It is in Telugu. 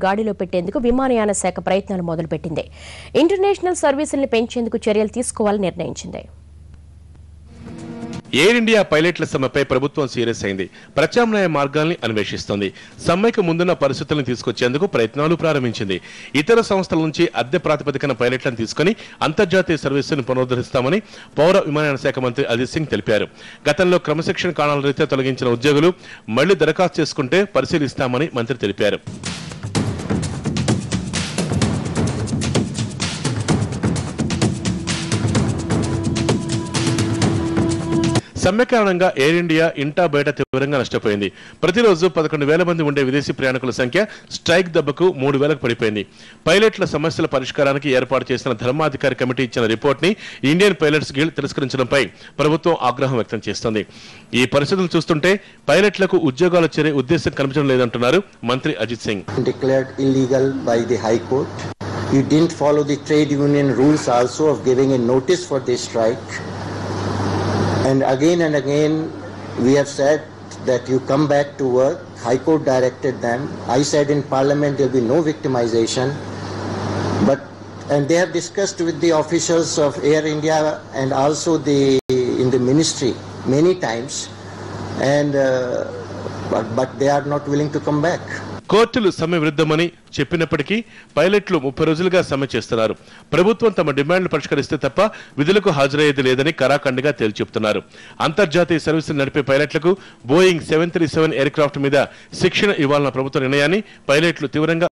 గాడిలో పెట్టేందుకు విమానయాన శాఖ ప్రయత్నాలు మొదలుపెట్టింది. ఇంటర్నేషనల్ సర్వీసుల్ని పెంచేందుకు చర్యలు తీసుకోవాలని నిర్ణయించింది. ఎయిర్ ఇండియా పైలట్ల సమ్మెపై ప్రభుత్వం సీరియస్ అయింది. ప్రత్యామ్నాయ మార్గాల్ని అన్వేషిస్తోంది. సమ్మెకు ముందున్న పరిస్థితులను తీసుకొచ్చేందుకు ప్రయత్నాలు ప్రారంభించింది. ఇతర సంస్థల నుంచి అద్దె ప్రాతిపదికన పైలట్లను తీసుకుని అంతర్జాతీయ సర్వీసులను పునరుద్ధరిస్తామని పౌర విమానయాన శాఖ మంత్రి అజిత్ సింగ్ తెలిపారు. గతంలో క్రమశిక్షణ కారణాల రీత్యా తొలగించిన ఉద్యోగులు మళ్లీ దరఖాస్తు చేసుకుంటే పరిశీలిస్తామని మంత్రి తెలిపారు. సమ్మె కారణంగా ఎయిర్ ఇండియా ఇంటా బయట తీవ్రంగా నష్టపోయింది. ప్రతిరోజు 11,000 మంది ఉండే విదేశీ ప్రయాణికుల సంఖ్య స్ట్రైక్ దెబ్బకు 3,000కు పడిపోయింది. పైలట్ల సమస్యల పరిష్కారానికి ఏర్పాటు చేసిన ధర్మాధికారి కమిటీ ఇచ్చిన రిపోర్ట్ ని ఇండియన్ పైలట్స్ గిల్డ్ తిరస్కరించడంపై ప్రభుత్వం ఆగ్రహం వ్యక్తం చేస్తోంది. ఈ పరిస్థితులు చూస్తుంటే పైలట్లకు ఉద్యోగాలు చేరే ఉద్దేశం కనిపించడం లేదంటున్నారు మంత్రి Ajit Singh. Declared illegal by the High Court. You didn't follow the trade union rules also of giving a notice for this strike. And again, we have said that you come back to work. High Court directed them. I said in Parliament there will be no victimization. And they have discussed with the officials of Air India and also in the ministry many times. And but they are not willing to come back. కోర్టులు సమ్మె విరుద్ధమని చెప్పినప్పటికీ పైలట్లు 30 రోజులుగా సమ్మె చేస్తున్నారు. ప్రభుత్వం తమ డిమాండ్లు పరిష్కరిస్తే తప్ప విధులకు హాజరయ్యేది లేదని కరాఖండిగా తేల్చెప్తున్నారు. అంతర్జాతీయ సర్వీసులు నడిపే పైలట్లకు బోయింగ్ 737 ఎయిర్ క్రాఫ్ట్ మీద శిక్షణ ఇవ్వాలన్న ప్రభుత్వ నిర్ణయాన్ని పైలట్లు తీవ్రంగా